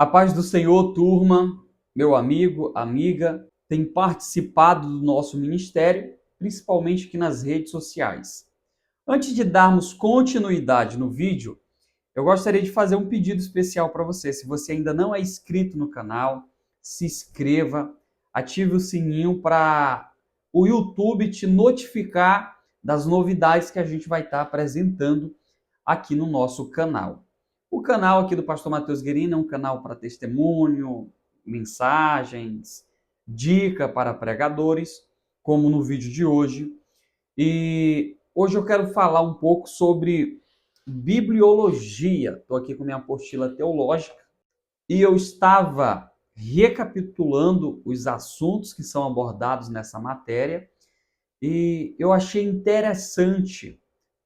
A paz do Senhor, turma, meu amigo, amiga, tem participado do nosso ministério, principalmente aqui nas redes sociais. Antes de darmos continuidade no vídeo, eu gostaria de fazer um pedido especial para você. Se você ainda não é inscrito no canal, se inscreva, ative o sininho para o YouTube te notificar das novidades que a gente vai estar apresentando aqui no nosso canal. O canal aqui do Pastor Matheus Guerino é um canal para testemunho, mensagens, dica para pregadores, como no vídeo de hoje. E hoje eu quero falar um pouco sobre bibliologia. Estou aqui com minha apostila teológica e eu estava recapitulando os assuntos que são abordados nessa matéria e eu achei interessante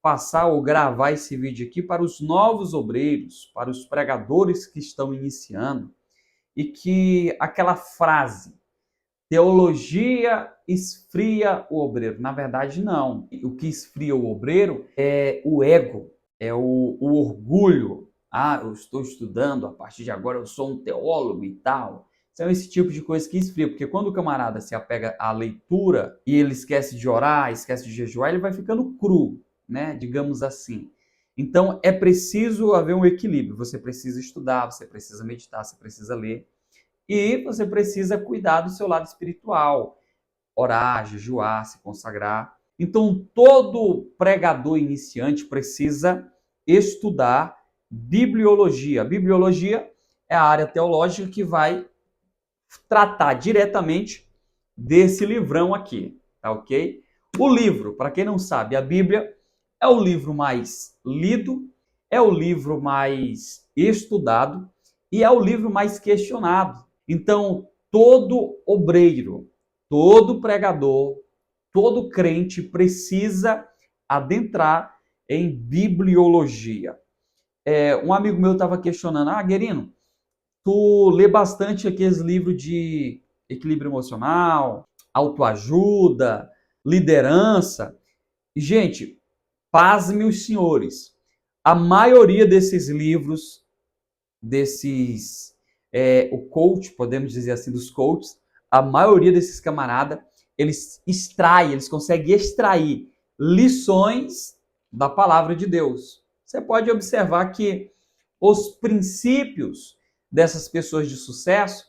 passar ou gravar esse vídeo aqui para os novos obreiros, para os pregadores que estão iniciando, e que aquela frase, teologia esfria o obreiro. Na verdade, não. O que esfria o obreiro é o ego, é o orgulho. Ah, eu estou estudando, a partir de agora eu sou um teólogo e tal. São esse tipo de coisa que esfria, porque quando o camarada se apega à leitura e ele esquece de orar, esquece de jejuar, ele vai ficando cru, né? Digamos assim. Então, é preciso haver um equilíbrio. Você precisa estudar, você precisa meditar, você precisa ler. E você precisa cuidar do seu lado espiritual. Orar, jejuar, se consagrar. Então, todo pregador iniciante precisa estudar bibliologia. A bibliologia é a área teológica que vai tratar diretamente desse livrão aqui, tá ok? O livro, para quem não sabe, a Bíblia é o livro mais lido, é o livro mais estudado e é o livro mais questionado. Então, todo obreiro, todo pregador, todo crente precisa adentrar em bibliologia. Um amigo meu estava questionando, Guerino, tu lê bastante aqueles livros de equilíbrio emocional, autoajuda, liderança. E, gente, pasme os senhores, a maioria desses livros, o coach, podemos dizer assim, dos coaches, a maioria desses camaradas, eles conseguem extrair lições da palavra de Deus. Você pode observar que os princípios dessas pessoas de sucesso,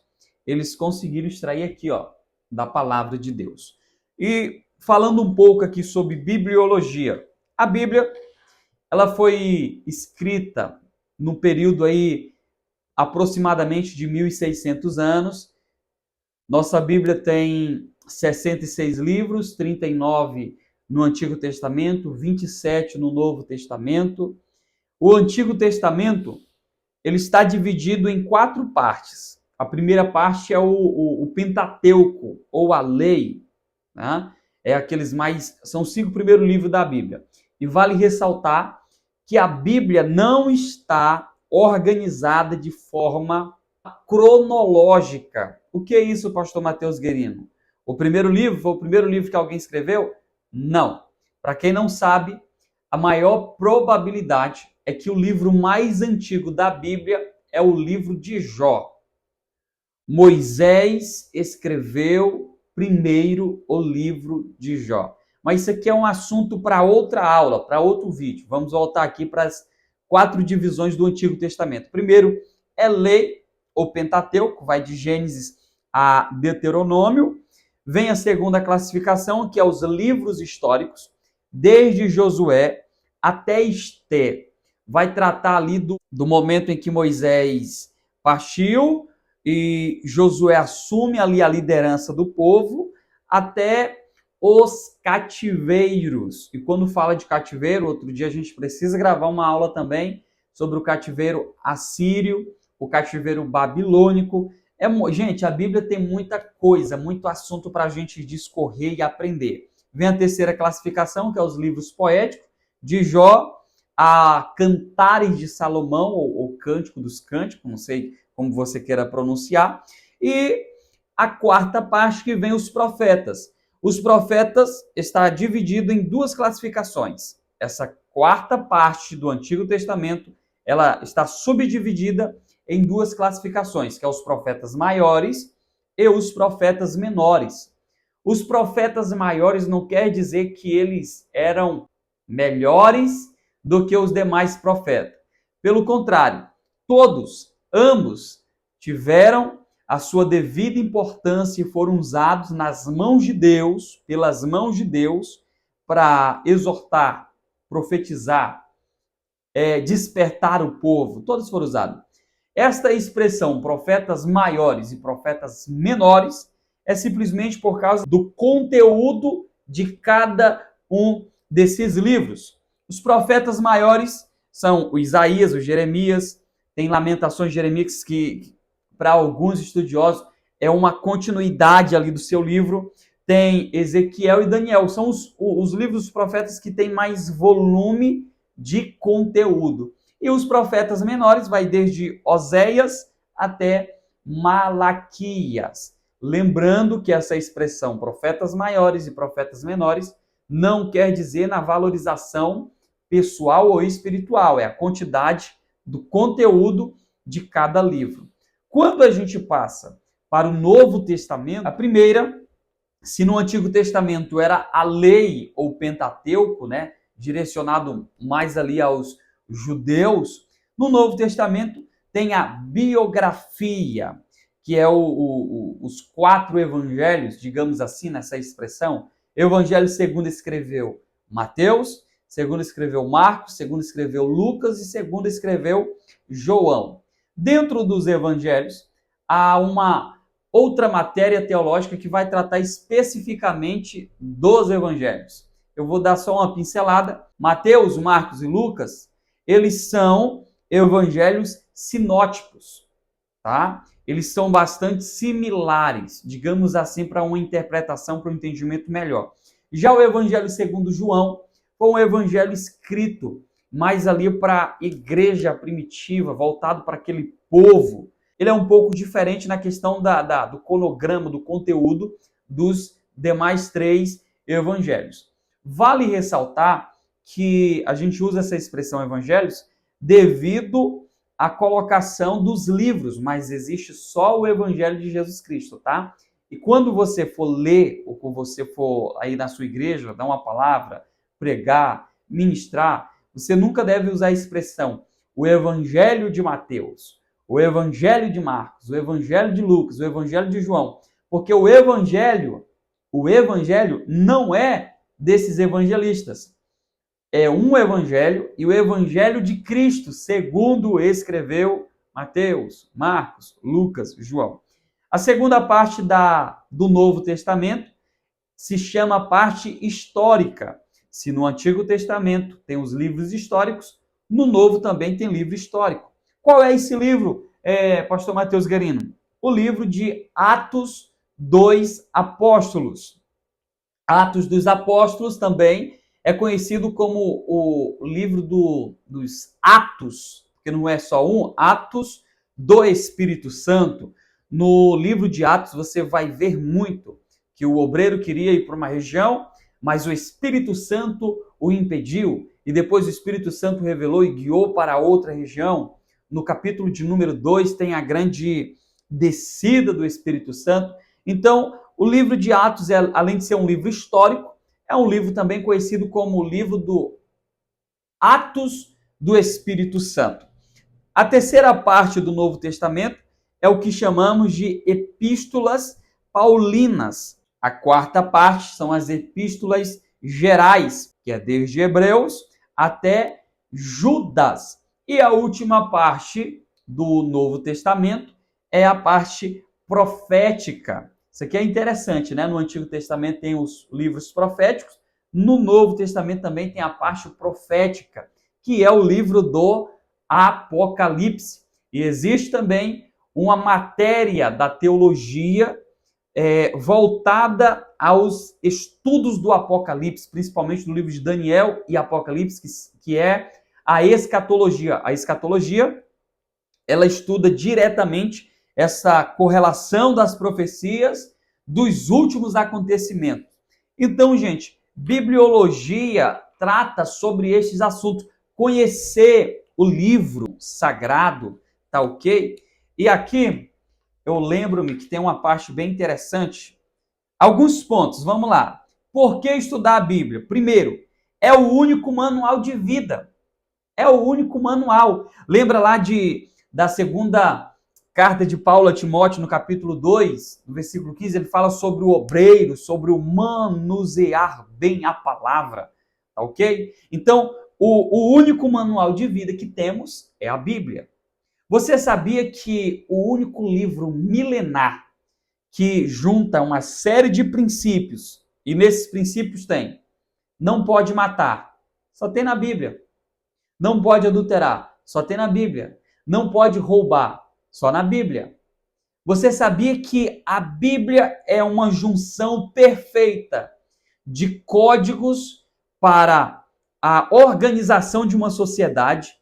eles conseguiram extrair aqui, ó, da palavra de Deus. E falando um pouco aqui sobre bibliologia, a Bíblia, ela foi escrita no período aí aproximadamente de 1.600 anos. Nossa Bíblia tem 66 livros, 39 no Antigo Testamento, 27 no Novo Testamento. O Antigo Testamento, ele está dividido em 4 partes. A primeira parte é o Pentateuco, ou a lei, né? São 5 primeiros livros da Bíblia. E vale ressaltar que a Bíblia não está organizada de forma cronológica. O que é isso, pastor Matheus Guerino? O primeiro livro foi o primeiro livro que alguém escreveu? Não. Para quem não sabe, a maior probabilidade é que o livro mais antigo da Bíblia é o livro de Jó. Moisés escreveu primeiro o livro de Jó. Mas isso aqui é um assunto para outra aula, para outro vídeo. Vamos voltar aqui para as 4 divisões do Antigo Testamento. Primeiro é lei, ou Pentateuco, vai de Gênesis a Deuteronômio. Vem a segunda classificação, que é os livros históricos, desde Josué até Esté. Vai tratar ali do momento em que Moisés partiu e Josué assume ali a liderança do povo, até os cativeiros. E quando fala de cativeiro, outro dia a gente precisa gravar uma aula também sobre o cativeiro assírio, o cativeiro babilônico. Gente, a Bíblia tem muita coisa, muito assunto para a gente discorrer e aprender. Vem a terceira classificação, que é os livros poéticos, de Jó a Cantares de Salomão, ou Cântico dos Cânticos, não sei como você queira pronunciar. E a quarta parte, que vem os profetas. Os profetas está dividido em 2 classificações. Essa quarta parte do Antigo Testamento, ela está subdividida em duas classificações, que é os profetas maiores e os profetas menores. Os profetas maiores não quer dizer que eles eram melhores do que os demais profetas. Pelo contrário, todos, ambos, tiveram a sua devida importância e foram usados nas mãos de Deus, pelas mãos de Deus, para exortar, profetizar, despertar o povo. Todos foram usados. Esta expressão, profetas maiores e profetas menores, é simplesmente por causa do conteúdo de cada um desses livros. Os profetas maiores são o Isaías, o Jeremias, tem Lamentações de Jeremias, que para alguns estudiosos é uma continuidade ali do seu livro. Tem Ezequiel e Daniel, são os livros dos profetas que têm mais volume de conteúdo. E os profetas menores vai desde Oséias até Malaquias. Lembrando que essa expressão profetas maiores e profetas menores não quer dizer na valorização pessoal ou espiritual, é a quantidade do conteúdo de cada livro. Quando a gente passa para o Novo Testamento, a primeira, se no Antigo Testamento era a lei ou Pentateuco, né, direcionado mais ali aos judeus, no Novo Testamento tem a biografia, que é os 4 evangelhos, digamos assim, nessa expressão. Evangelho segundo escreveu Mateus, segundo escreveu Marcos, segundo escreveu Lucas e segundo escreveu João. Dentro dos evangelhos, há uma outra matéria teológica que vai tratar especificamente dos evangelhos. Eu vou dar só uma pincelada. Mateus, Marcos e Lucas, eles são evangelhos sinóticos, tá? Eles são bastante similares, digamos assim, para uma interpretação, para um entendimento melhor. Já o evangelho segundo João foi um evangelho escrito mais ali para a igreja primitiva, voltado para aquele povo. Ele é um pouco diferente na questão do cronograma, do conteúdo dos demais 3 evangelhos. Vale ressaltar que a gente usa essa expressão evangelhos devido à colocação dos livros, mas existe só o evangelho de Jesus Cristo, tá? E quando você for ler, ou quando você for aí na sua igreja, dar uma palavra, pregar, ministrar, você nunca deve usar a expressão o evangelho de Mateus, o evangelho de Marcos, o evangelho de Lucas, o evangelho de João, porque o evangelho não é desses evangelistas. É um evangelho e o evangelho de Cristo, segundo escreveu Mateus, Marcos, Lucas, João. A segunda parte do Novo Testamento se chama parte histórica. Se no Antigo Testamento tem os livros históricos, no Novo também tem livro histórico. Qual é esse livro, pastor Matheus Garino? O livro de Atos dos Apóstolos. Atos dos Apóstolos também é conhecido como o livro dos Atos, porque não é só um, Atos do Espírito Santo. No livro de Atos você vai ver muito que o obreiro queria ir para uma região, mas o Espírito Santo o impediu, e depois o Espírito Santo revelou e guiou para outra região. No capítulo de número 2 tem a grande descida do Espírito Santo. Então, o livro de Atos, além de ser um livro histórico, é um livro também conhecido como o livro do Atos do Espírito Santo. A terceira parte do Novo Testamento é o que chamamos de epístolas paulinas. A quarta parte são as epístolas gerais, que é desde Hebreus até Judas. E a última parte do Novo Testamento é a parte profética. Isso aqui é interessante, né? No Antigo Testamento tem os livros proféticos, no Novo Testamento também tem a parte profética, que é o livro do Apocalipse. E existe também uma matéria da teologia voltada aos estudos do Apocalipse, principalmente no livro de Daniel e Apocalipse, que é a escatologia. A escatologia, ela estuda diretamente essa correlação das profecias dos últimos acontecimentos. Então, gente, bibliologia trata sobre estes assuntos. Conhecer o livro sagrado tá ok? E aqui eu lembro-me que tem uma parte bem interessante. Alguns pontos, vamos lá. Por que estudar a Bíblia? Primeiro, é o único manual de vida. É o único manual. Lembra lá da segunda carta de Paulo a Timóteo, no capítulo 2, no versículo 15, ele fala sobre o obreiro, sobre o manusear bem a palavra, tá ok? Então, o único manual de vida que temos é a Bíblia. Você sabia que o único livro milenar que junta uma série de princípios, e nesses princípios tem, não pode matar, só tem na Bíblia. Não pode adulterar, só tem na Bíblia. Não pode roubar, só na Bíblia. Você sabia que a Bíblia é uma junção perfeita de códigos para a organização de uma sociedade,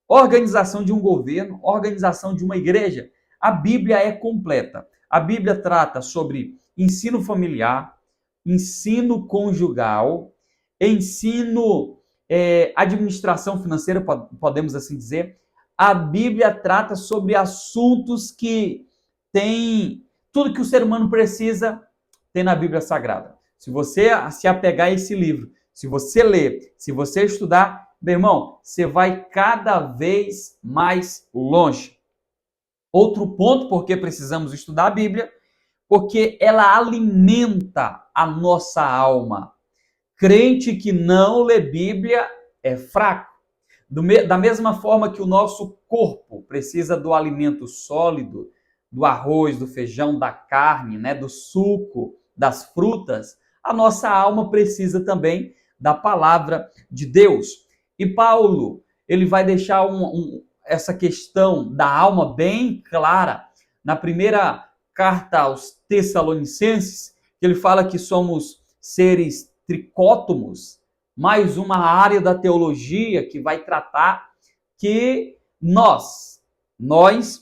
organização de um governo, organização de uma igreja? A Bíblia é completa. A Bíblia trata sobre ensino familiar, ensino conjugal, ensino, administração financeira, podemos assim dizer. A Bíblia trata sobre assuntos que tem tudo que o ser humano precisa, tem na Bíblia Sagrada. Se você se apegar a esse livro, se você ler, se você estudar, meu irmão, você vai cada vez mais longe. Outro ponto por que precisamos estudar a Bíblia, porque ela alimenta a nossa alma. Crente que não lê Bíblia é fraco. Da mesma forma que o nosso corpo precisa do alimento sólido, do arroz, do feijão, da carne, né, do suco, das frutas, a nossa alma precisa também da palavra de Deus. E Paulo, ele vai deixar essa questão da alma bem clara na primeira carta aos Tessalonicenses, que ele fala que somos seres tricótomos, mais uma área da teologia que vai tratar que nós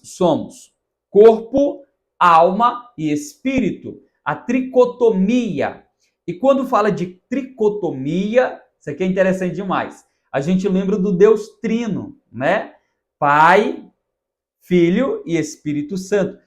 somos corpo, alma e espírito. A tricotomia. E quando fala de tricotomia, isso aqui é interessante demais. A gente lembra do Deus Trino, né? Pai, Filho e Espírito Santo.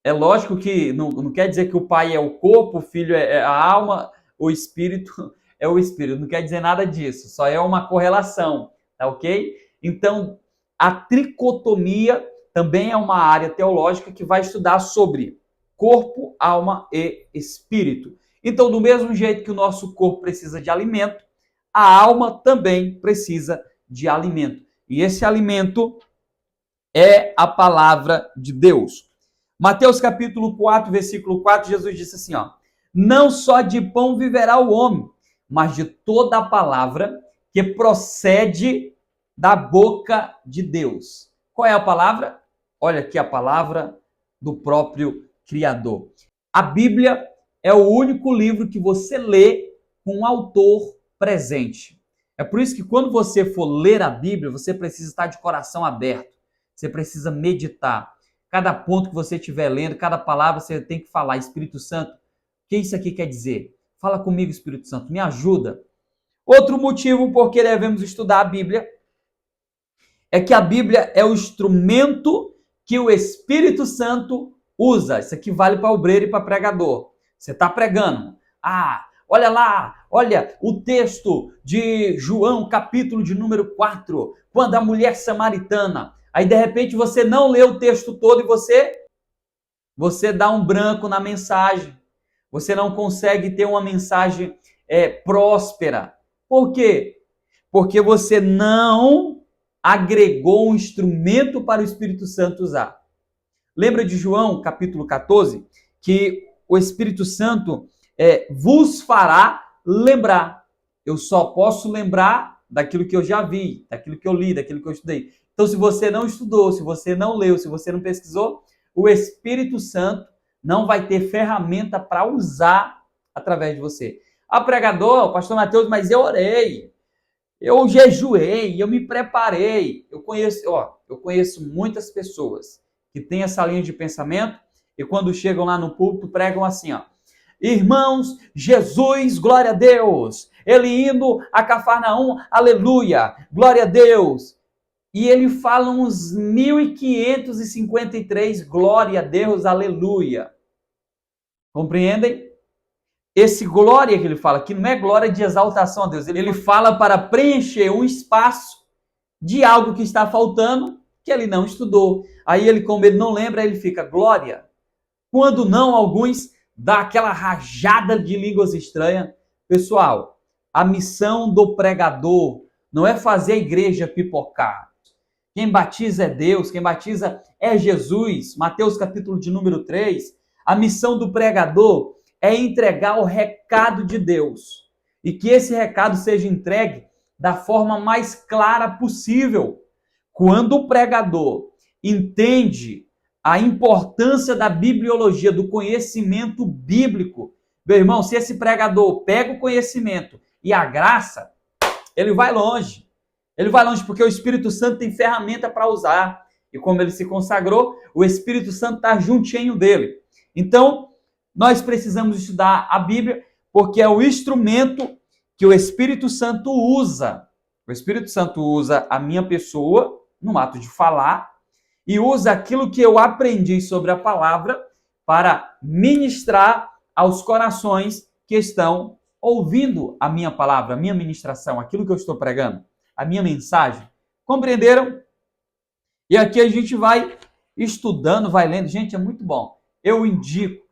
É lógico que não quer dizer que o Pai é o corpo, o Filho é a alma, o Espírito é o Espírito. Não quer dizer nada disso, só é uma correlação, tá ok? Então, a tricotomia também é uma área teológica que vai estudar sobre corpo, alma e espírito. Então, do mesmo jeito que o nosso corpo precisa de alimento, a alma também precisa de alimento. E esse alimento é a palavra de Deus. Mateus capítulo 4, versículo 4, Jesus disse assim, ó: não só de pão viverá o homem, mas de toda a palavra que procede da boca de Deus. Qual é a palavra? Olha aqui a palavra do próprio Criador. A Bíblia é o único livro que você lê com um autor presente. É por isso que quando você for ler a Bíblia, você precisa estar de coração aberto. Você precisa meditar. Cada ponto que você estiver lendo, cada palavra você tem que falar. Espírito Santo, o que isso aqui quer dizer? Fala comigo, Espírito Santo, me ajuda. Outro motivo por que devemos estudar a Bíblia é que a Bíblia é o instrumento que o Espírito Santo usa. Isso aqui vale para obreiro e para pregador. Você está pregando. Olha lá, olha o texto de João, capítulo de número 4, quando a mulher samaritana. Aí, de repente, você não lê o texto todo e você dá um branco na mensagem. Você não consegue ter uma mensagem próspera. Por quê? Porque você não agregou um instrumento para o Espírito Santo usar. Lembra de João, capítulo 14, que o Espírito Santo vos fará lembrar. Eu só posso lembrar daquilo que eu já vi, daquilo que eu li, daquilo que eu estudei. Então, se você não estudou, se você não leu, se você não pesquisou, o Espírito Santo não vai ter ferramenta para usar através de você. Pregador, pastor Mateus, mas eu orei, eu jejuei, eu me preparei. Eu conheço muitas pessoas que têm essa linha de pensamento e quando chegam lá no púlpito pregam assim, ó: irmãos, Jesus, glória a Deus. Ele indo a Cafarnaum, aleluia, glória a Deus. e ele fala uns 1553, glória a Deus, aleluia. Compreendem? Esse glória que ele fala aqui não é glória de exaltação a Deus. Ele fala para preencher um espaço de algo que está faltando, que ele não estudou. Aí ele, como ele não lembra, ele fica glória. Quando não, alguns dá aquela rajada de línguas estranhas. Pessoal, a missão do pregador não é fazer a igreja pipocar. Quem batiza é Deus, quem batiza é Jesus. Mateus capítulo de número 3. A missão do pregador é entregar o recado de Deus. E que esse recado seja entregue da forma mais clara possível. Quando o pregador entende a importância da bibliologia, do conhecimento bíblico, meu irmão, se esse pregador pega o conhecimento e a graça, ele vai longe. Ele vai longe porque o Espírito Santo tem ferramenta para usar. E como ele se consagrou, o Espírito Santo está juntinho dele. Então, nós precisamos estudar a Bíblia porque é o instrumento que o Espírito Santo usa. O Espírito Santo usa a minha pessoa no ato de falar e usa aquilo que eu aprendi sobre a palavra para ministrar aos corações que estão ouvindo a minha palavra, a minha ministração, aquilo que eu estou pregando, a minha mensagem. Compreenderam? E aqui a gente vai estudando, vai lendo. Gente, é muito bom. Eu indico.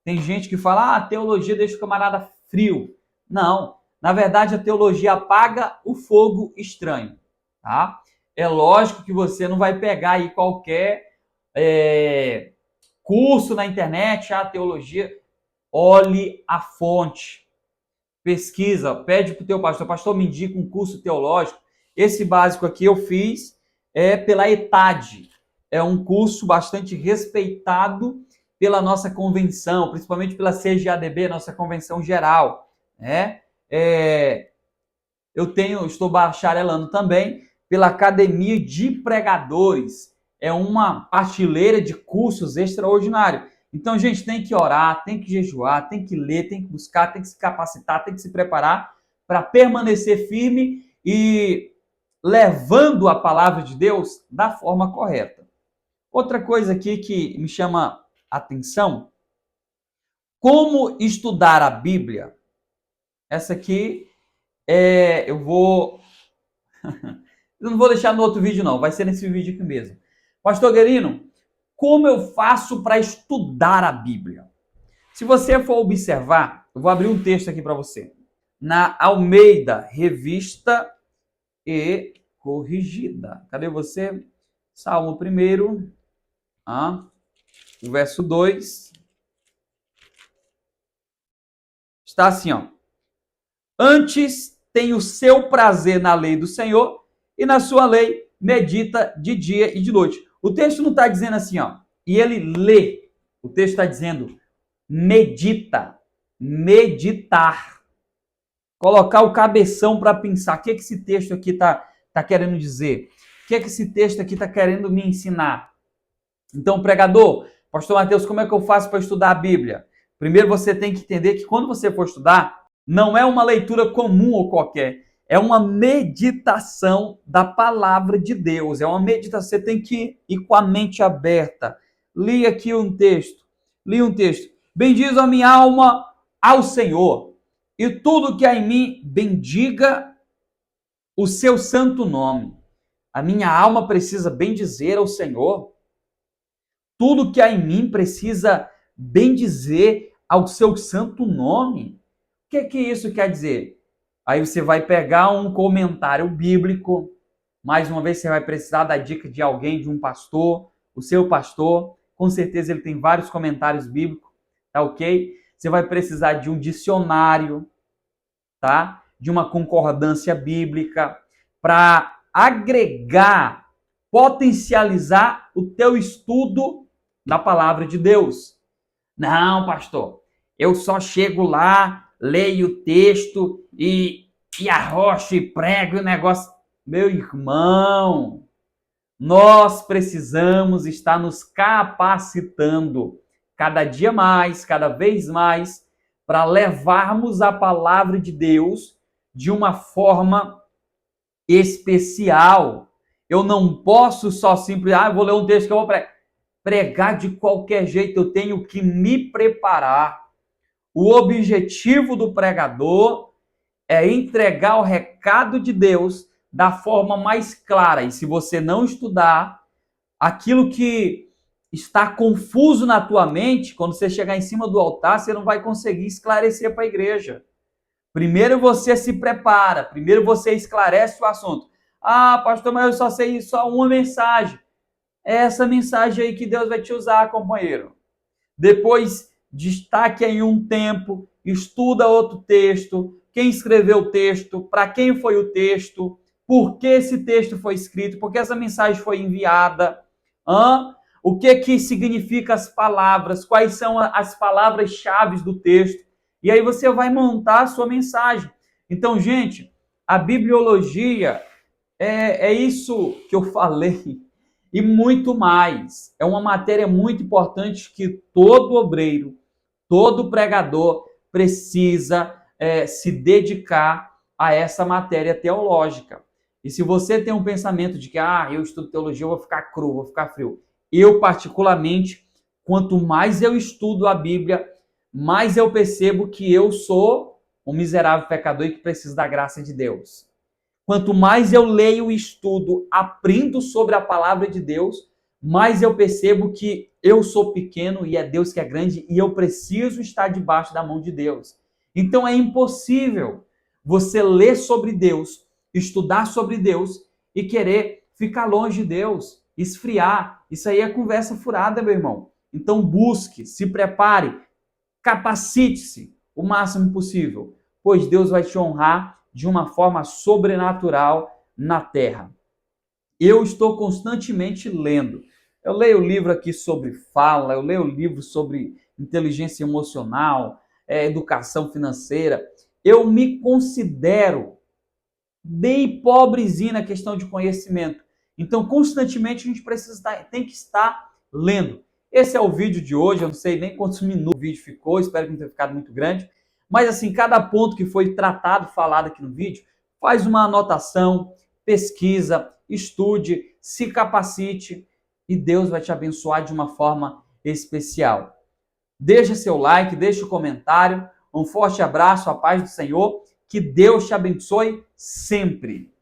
Tem gente que fala, a teologia deixa o camarada frio. Não. Na verdade, a teologia apaga o fogo estranho. Tá? É lógico que você não vai pegar aí qualquer curso na internet, a teologia. Olhe a fonte. Pesquisa, pede para o teu pastor. Pastor, me indica um curso teológico. Esse básico aqui eu fiz pela ETAD. É um curso bastante respeitado pela nossa convenção, principalmente pela CGADB, nossa convenção geral. Estou bacharelando também pela Academia de Pregadores. É uma partilheira de cursos extraordinários. Então, gente, tem que orar, tem que jejuar, tem que ler, tem que buscar, tem que se capacitar, tem que se preparar para permanecer firme e levando a palavra de Deus da forma correta. Outra coisa aqui que me chama a atenção, como estudar a Bíblia. Essa aqui eu não vou deixar no outro vídeo não, vai ser nesse vídeo aqui mesmo. Pastor Guerino, como eu faço para estudar a Bíblia? Se você for observar, eu vou abrir um texto aqui para você. Na Almeida, Revista e Corrigida. Cadê você? Salmo 1, o verso 2. Está assim, ó. Antes tem o seu prazer na lei do Senhor e na sua lei medita de dia e de noite. O texto não está dizendo assim, ó, e ele lê. O texto está dizendo medita, meditar. Colocar o cabeção para pensar. O que esse texto aqui está querendo dizer? O que esse texto aqui está querendo me ensinar? Então, pregador, pastor Mateus, como é que eu faço para estudar a Bíblia? Primeiro você tem que entender que quando você for estudar, não é uma leitura comum ou qualquer. É uma meditação da palavra de Deus. É uma meditação. Você tem que ir com a mente aberta. Li aqui um texto. Bendiz a minha alma ao Senhor, e tudo que há em mim bendiga o seu santo nome. A minha alma precisa bendizer ao Senhor. Tudo que há em mim precisa bendizer ao seu santo nome. O que isso quer dizer? Aí você vai pegar um comentário bíblico, mais uma vez você vai precisar da dica de alguém, de um pastor, o seu pastor, com certeza ele tem vários comentários bíblicos, tá ok? Você vai precisar de um dicionário, tá? De uma concordância bíblica, para agregar, potencializar o teu estudo da palavra de Deus. Não, pastor, eu só chego lá, leio o texto e arrocho e prego o negócio. Meu irmão, nós precisamos estar nos capacitando cada dia mais, cada vez mais, para levarmos a palavra de Deus de uma forma especial. Eu não posso só simplesmente, vou ler um texto que eu vou pregar de qualquer jeito, eu tenho que me preparar. O objetivo do pregador é entregar o recado de Deus da forma mais clara. E se você não estudar, aquilo que está confuso na tua mente, quando você chegar em cima do altar, você não vai conseguir esclarecer para a igreja. Primeiro você se prepara, primeiro você esclarece o assunto. Ah, pastor, mas eu só sei só uma mensagem. É essa mensagem aí que Deus vai te usar, companheiro. Depois, destaque em um tempo, estuda outro texto, quem escreveu o texto, para quem foi o texto, por que esse texto foi escrito, por que essa mensagem foi enviada, o que significa as palavras, quais são as palavras-chave do texto, e aí você vai montar a sua mensagem. Então, gente, a bibliologia é isso que eu falei e muito mais. É uma matéria muito importante que todo obreiro, todo pregador precisa se dedicar a essa matéria teológica. E se você tem um pensamento de que eu estudo teologia, eu vou ficar cru, vou ficar frio. Eu, particularmente, quanto mais eu estudo a Bíblia, mais eu percebo que eu sou um miserável pecador e que preciso da graça de Deus. Quanto mais eu leio e estudo, aprendo sobre a palavra de Deus, mais eu percebo que eu sou pequeno e é Deus que é grande e eu preciso estar debaixo da mão de Deus. Então é impossível você ler sobre Deus, estudar sobre Deus e querer ficar longe de Deus, esfriar. Isso aí é conversa furada, meu irmão. Então busque, se prepare, capacite-se o máximo possível, pois Deus vai te honrar de uma forma sobrenatural na terra. Eu estou constantemente lendo. Eu leio livro aqui sobre fala, eu leio livro sobre inteligência emocional, educação financeira. Eu me considero bem pobrezinho na questão de conhecimento. Então, constantemente a gente tem que estar lendo. Esse é o vídeo de hoje, eu não sei nem quantos minutos o vídeo ficou, espero que não tenha ficado muito grande. Mas assim, cada ponto que foi tratado, falado aqui no vídeo, faz uma anotação, pesquisa, estude, se capacite e Deus vai te abençoar de uma forma especial. Deixa seu like, deixa o comentário. Um forte abraço, a paz do Senhor. Que Deus te abençoe sempre.